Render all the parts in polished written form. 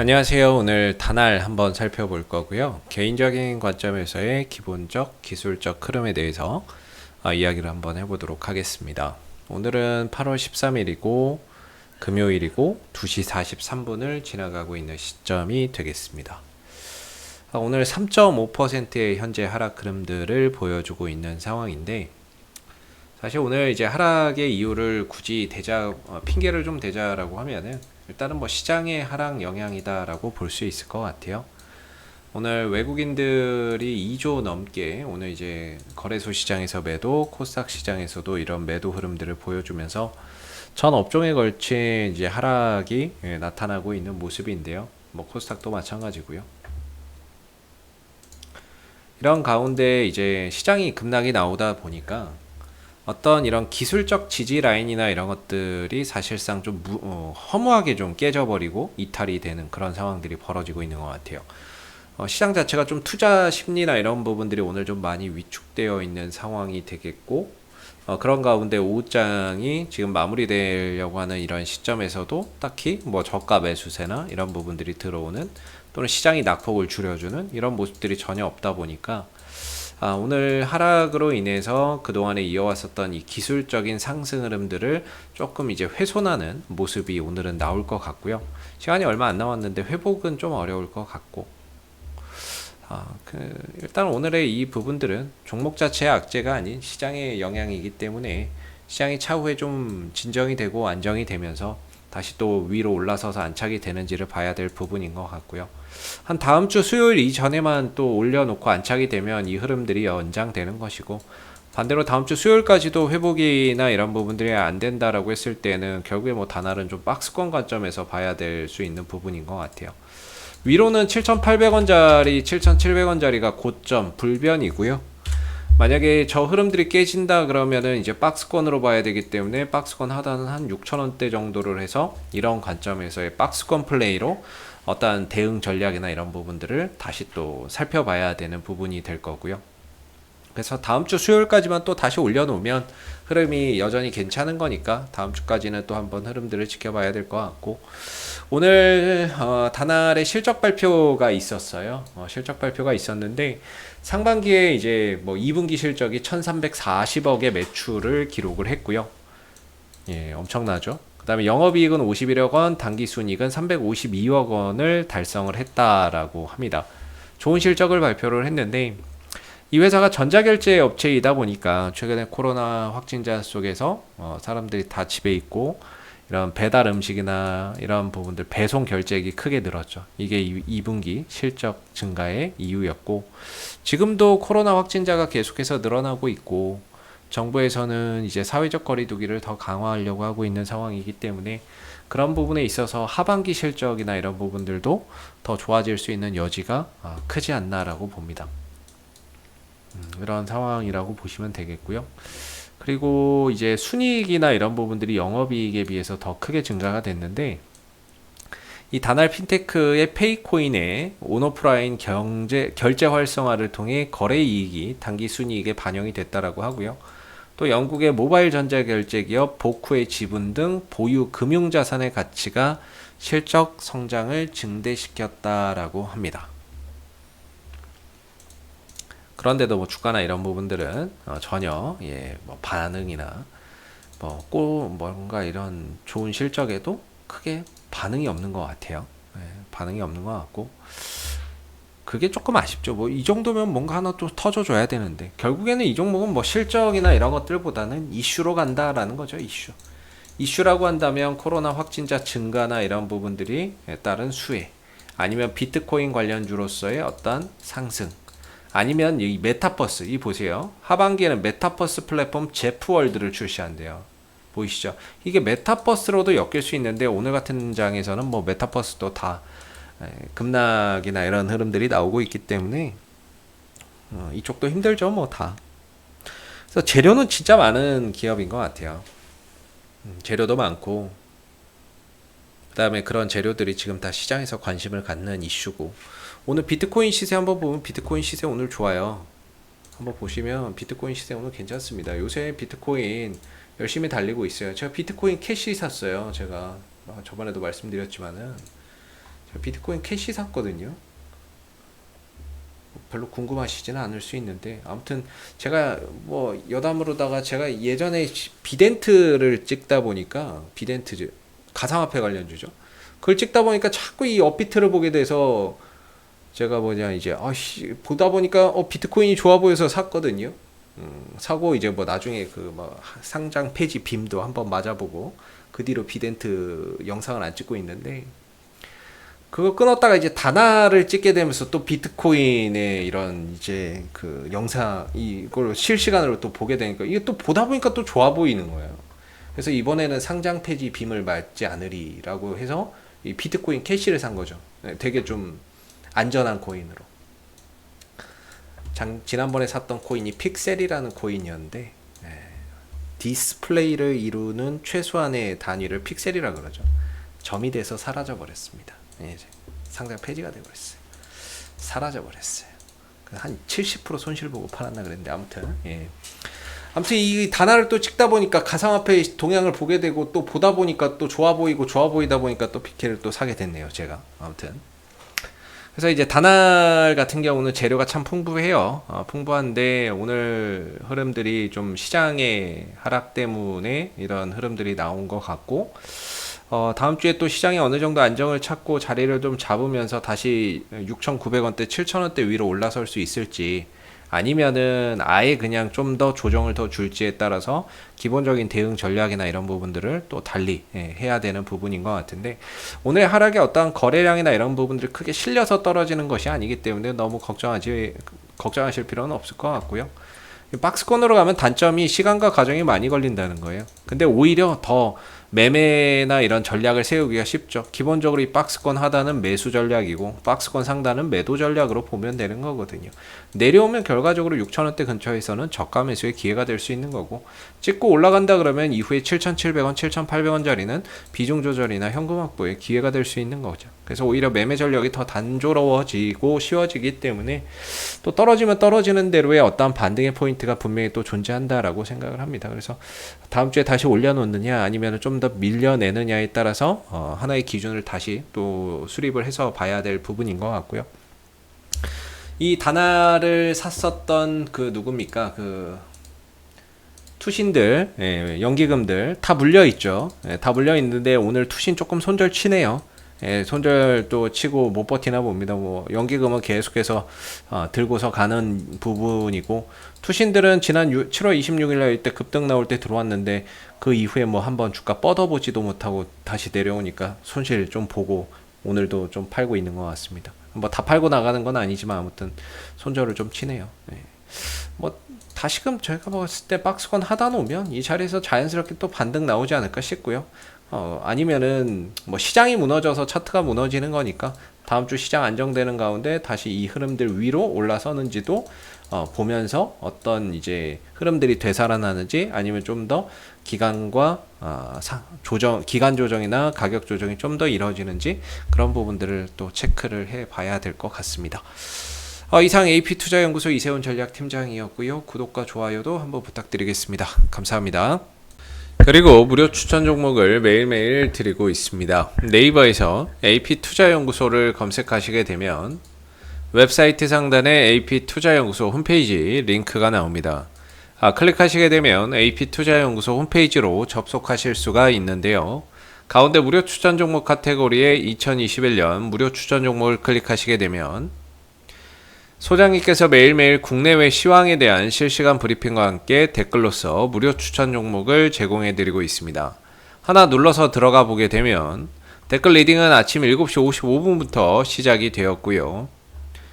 안녕하세요. 오늘 다날 한번 살펴볼 거고요. 개인적인 관점에서의 기본적 기술적 흐름에 대해서 이야기를 한번 해보도록 하겠습니다. 오늘은 8월 13일이고 금요일이고 2시 43분을 지나가고 있는 시점이 되겠습니다. 오늘 3.5%의 현재 하락 흐름들을 보여주고 있는 상황인데, 사실 오늘 이제 하락의 이유를 굳이 핑계를 좀 대자라고 하면은 일단은 뭐 시장의 하락 영향이다라고 볼 수 있을 것 같아요. 오늘 외국인들이 2조 넘게 오늘 이제 거래소 시장에서 매도, 코스닥 시장에서도 이런 매도 흐름들을 보여주면서 전 업종에 걸친 이제 하락이 나타나고 있는 모습인데요. 뭐 코스닥도 마찬가지고요. 이런 가운데 이제 시장이 급락이 나오다 보니까 어떤 이런 기술적 지지 라인이나 이런 것들이 사실상 좀 허무하게 좀 깨져버리고 이탈이 되는 그런 상황들이 벌어지고 있는 것 같아요. 시장 자체가 좀 투자 심리나 이런 부분들이 오늘 좀 많이 위축되어 있는 상황이 되겠고, 그런 가운데 오후장이 지금 마무리되려고 하는 이런 시점에서도 딱히 뭐 저가 매수세나 이런 부분들이 들어오는, 또는 시장이 낙폭을 줄여주는 이런 모습들이 전혀 없다 보니까 오늘 하락으로 인해서 그동안에 이어왔었던 이 기술적인 상승 흐름들을 조금 이제 훼손하는 모습이 오늘은 나올 것 같고요. 시간이 얼마 안 남았는데 회복은 좀 어려울 것 같고, 일단 오늘의 이 부분들은 종목 자체의 악재가 아닌 시장의 영향이기 때문에 시장이 차후에 좀 진정이 되고 안정이 되면서 다시 또 위로 올라서서 안착이 되는지를 봐야 될 부분인 것 같고요. 한 다음 주 수요일 이전에만 또 올려놓고 안착이 되면 이 흐름들이 연장되는 것이고, 반대로 다음 주 수요일까지도 회복이나 이런 부분들이 안 된다라고 했을 때는 결국에 뭐 다날은 좀 박스권 관점에서 봐야 될 수 있는 부분인 것 같아요. 위로는 7,800원짜리, 7,700원짜리가 고점 불변이고요. 만약에 저 흐름들이 깨진다 그러면은 이제 박스권으로 봐야 되기 때문에 박스권 하단은 한 6,000원대 정도를 해서 이런 관점에서의 박스권 플레이로 어떠한 대응 전략이나 이런 부분들을 다시 또 살펴봐야 되는 부분이 될 거고요. 그래서 다음 주 수요일까지만 또 다시 올려놓으면 흐름이 여전히 괜찮은 거니까 다음 주까지는 또 한번 흐름들을 지켜봐야 될 것 같고, 오늘 다날의 실적 발표가 있었어요. 실적 발표가 있었는데 상반기에 이제 뭐 2분기 실적이 1,340억의 매출을 기록을 했고요. 예, 엄청나죠. 그 다음에 영업이익은 51억 원, 당기순이익은 352억 원을 달성을 했다라고 합니다. 좋은 실적을 발표를 했는데, 이 회사가 전자결제 업체이다 보니까 최근에 코로나 확진자 속에서 사람들이 다 집에 있고 이런 배달 음식이나 이런 부분들 배송 결제액이 크게 늘었죠. 이게 2분기 실적 증가의 이유였고, 지금도 코로나 확진자가 계속해서 늘어나고 있고 정부에서는 이제 사회적 거리두기를 더 강화하려고 하고 있는 상황이기 때문에 그런 부분에 있어서 하반기 실적이나 이런 부분들도 더 좋아질 수 있는 여지가 크지 않나라고 봅니다. 이런 상황이라고 보시면 되겠고요. 그리고 이제 순이익이나 이런 부분들이 영업이익에 비해서 더 크게 증가가 됐는데, 이 다날 핀테크의 페이코인의 온오프라인 결제 활성화를 통해 거래 이익이 단기 순이익에 반영이 됐다라고 하고요. 또 영국의 모바일 전자결제 기업 보쿠의 지분 등 보유 금융자산의 가치가 실적 성장을 증대시켰다라고 합니다. 그런데도 뭐 주가나 이런 부분들은 전혀 뭐 반응이나 뭔가 이런 좋은 실적에도 크게 반응이 없는 것 같아요. 반응이 없는 것 같고, 그게 조금 아쉽죠. 뭐 이 정도면 뭔가 하나 또 터져줘야 되는데 결국에는 이 종목은 뭐 실적이나 이런 것들보다는 이슈로 간다라는 거죠. 이슈라고 한다면 코로나 확진자 증가나 이런 부분들이 따른 수혜, 아니면 비트코인 관련주로서의 어떤 상승, 아니면 이 메타버스, 이 보세요. 하반기에는 메타버스 플랫폼 제프월드를 출시한대요. 보이시죠? 이게 메타버스로도 엮일 수 있는데 오늘 같은 장에서는 뭐 메타버스도 다 급락이나 이런 흐름들이 나오고 있기 때문에 이쪽도 힘들죠, 뭐 다. 그래서 재료는 진짜 많은 기업인 것 같아요. 재료도 많고, 그다음에 그런 재료들이 지금 다 시장에서 관심을 갖는 이슈고, 오늘 비트코인 시세 한번 보면 비트코인 시세 오늘 좋아요. 한번 보시면 비트코인 시세 오늘 괜찮습니다. 요새 비트코인 열심히 달리고 있어요. 제가 비트코인 캐시 샀어요. 제가 저번에도 말씀드렸지만은 제가 비트코인 캐시 샀거든요. 별로 궁금하시지는 않을 수 있는데, 아무튼 제가 뭐 여담으로다가 제가 예전에 비덴트를 찍다 보니까, 비덴트 가상화폐 관련주죠. 그걸 찍다 보니까 자꾸 이 업비트를 보게 돼서 제가 뭐냐 이제 보다 보니까 비트코인이 좋아 보여서 샀거든요. 사고 이제 뭐 나중에 그 뭐 상장 폐지 빔도 한번 맞아보고 그 뒤로 비덴트 영상을 안 찍고 있는데, 그거 끊었다가 이제 다나를 찍게 되면서 또 비트코인의 이런 이제 그 영상 이걸 실시간으로 또 보게 되니까 이게 또 보다 보니까 또 좋아 보이는 거예요. 그래서 이번에는 상장 폐지 빔을 맞지 않으리라고 해서 이 비트코인 캐시를 산 거죠. 되게 좀 안전한 코인으로. 지난번에 샀던 코인이 픽셀이라는 코인이었는데, 디스플레이를 이루는 최소한의 단위를 픽셀이라 그러죠. 점이 돼서 사라져 버렸습니다. 상장 폐지가 돼 버렸어요. 사라져 버렸어요. 한 70% 손실 보고 팔았나 그랬는데, 아무튼 이 단화를 또 찍다 보니까 가상화폐 동향을 보게 되고, 또 보다 보니까 또 좋아 보이다 보니까 또 비케를 또 사게 됐네요, 제가. 아무튼 그래서 이제 다날 같은 경우는 재료가 참 풍부해요. 풍부한데 오늘 흐름들이 좀 시장의 하락 때문에 이런 흐름들이 나온 것 같고, 다음 주에 또 시장이 어느 정도 안정을 찾고 자리를 좀 잡으면서 다시 6,900원대, 7,000원대 위로 올라설 수 있을지, 아니면은 아예 그냥 좀 더 조정을 더 줄지에 따라서 기본적인 대응 전략이나 이런 부분들을 또 달리 해야 되는 부분인 것 같은데, 오늘 하락의 어떠한 거래량이나 이런 부분들이 크게 실려서 떨어지는 것이 아니기 때문에 너무 걱정하실 필요는 없을 것 같고요. 박스권으로 가면 단점이 시간과 과정이 많이 걸린다는 거예요. 근데 오히려 더 매매나 이런 전략을 세우기가 쉽죠. 기본적으로 이 박스권 하단은 매수 전략이고 박스권 상단은 매도 전략으로 보면 되는 거거든요. 내려오면 결과적으로 6,000원대 근처에서는 저가 매수의 기회가 될 수 있는 거고, 찍고 올라간다 그러면 이후에 7,700원, 7,800원짜리는 비중 조절이나 현금 확보의 기회가 될 수 있는 거죠. 그래서 오히려 매매 전략이 더 단조로워지고 쉬워지기 때문에 또 떨어지면 떨어지는 대로의 어떠한 반등의 포인트가 분명히 또 존재한다라고 생각을 합니다. 그래서 다음 주에 다시 올려놓느냐 아니면 좀 더 밀려내느냐에 따라서 하나의 기준을 다시 또 수립을 해서 봐야 될 부분인 것 같고요. 이 다나를 샀었던 그 누굽니까? 그 투신들, 연기금들 다 물려 있죠. 다 물려 있는데 오늘 투신 조금 손절 치네요. 손절도 치고 못 버티나 봅니다. 뭐 연기금은 계속해서 들고서 가는 부분이고, 투신들은 지난 7월 26일날 이때 급등 나올 때 들어왔는데 그 이후에 뭐 한번 주가 뻗어보지도 못하고 다시 내려오니까 손실 좀 보고 오늘도 좀 팔고 있는 것 같습니다. 뭐 다 팔고 나가는 건 아니지만 아무튼 손절을 좀 치네요. 뭐 다시금 저희가 봤을 때 박스권 하단 오면 이 자리에서 자연스럽게 또 반등 나오지 않을까 싶고요. 아니면은 뭐 시장이 무너져서 차트가 무너지는 거니까 다음 주 시장 안정되는 가운데 다시 이 흐름들 위로 올라서는지도 보면서 어떤 이제 흐름들이 되살아나는지, 아니면 좀 더 기간과 기간 조정이나 가격 조정이 좀 더 이루어지는지, 그런 부분들을 또 체크를 해 봐야 될 것 같습니다. 이상 AP투자연구소 이세훈 전략팀장이었고요. 구독과 좋아요도 한번 부탁드리겠습니다. 감사합니다. 그리고 무료 추천 종목을 매일매일 드리고 있습니다. 네이버에서 AP투자연구소를 검색하시게 되면 웹사이트 상단에 AP투자연구소 홈페이지 링크가 나옵니다. 클릭하시게 되면 AP투자연구소 홈페이지로 접속하실 수가 있는데요. 가운데 무료 추천 종목 카테고리에 2021년 무료 추천 종목을 클릭하시게 되면 소장님께서 매일매일 국내외 시황에 대한 실시간 브리핑과 함께 댓글로서 무료 추천 종목을 제공해 드리고 있습니다. 하나 눌러서 들어가 보게 되면 댓글 리딩은 아침 7시 55분부터 시작이 되었고요.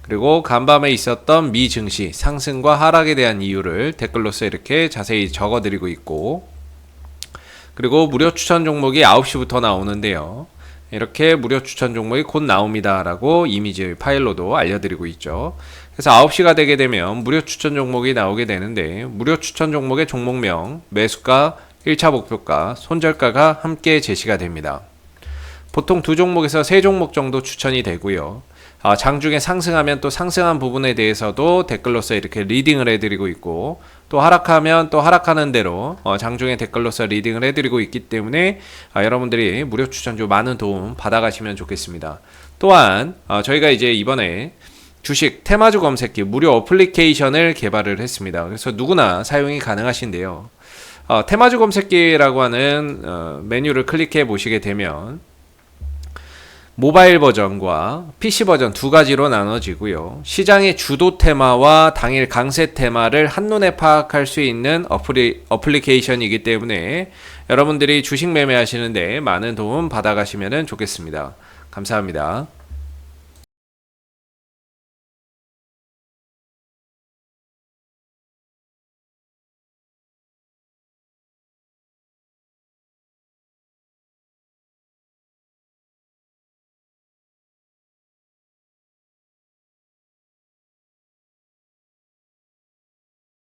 그리고 간밤에 있었던 미 증시 상승과 하락에 대한 이유를 댓글로서 이렇게 자세히 적어 드리고 있고, 그리고 무료 추천 종목이 9시부터 나오는데요. 이렇게 무료 추천 종목이 곧 나옵니다 라고 이미지 파일로도 알려드리고 있죠. 그래서 9시가 되게 되면 무료 추천 종목이 나오게 되는데, 무료 추천 종목의 종목명, 매수가, 1차 목표가, 손절가가 함께 제시가 됩니다. 보통 2종목에서 3종목 정도 추천이 되고요. 장중에 상승하면 또 상승한 부분에 대해서도 댓글로서 이렇게 리딩을 해드리고 있고, 또 하락하면 또 하락하는 대로 장중에 댓글로서 리딩을 해드리고 있기 때문에 여러분들이 무료 추천주 많은 도움 받아가시면 좋겠습니다. 또한 저희가 이제 이번에 주식 테마주 검색기 무료 어플리케이션을 개발을 했습니다. 그래서 누구나 사용이 가능하신데요. 테마주 검색기라고 하는 메뉴를 클릭해 보시게 되면 모바일 버전과 PC 버전 두 가지로 나눠지고요. 시장의 주도 테마와 당일 강세 테마를 한눈에 파악할 수 있는 어플리케이션이기 때문에 여러분들이 주식 매매하시는데 많은 도움 받아가시면 좋겠습니다. 감사합니다.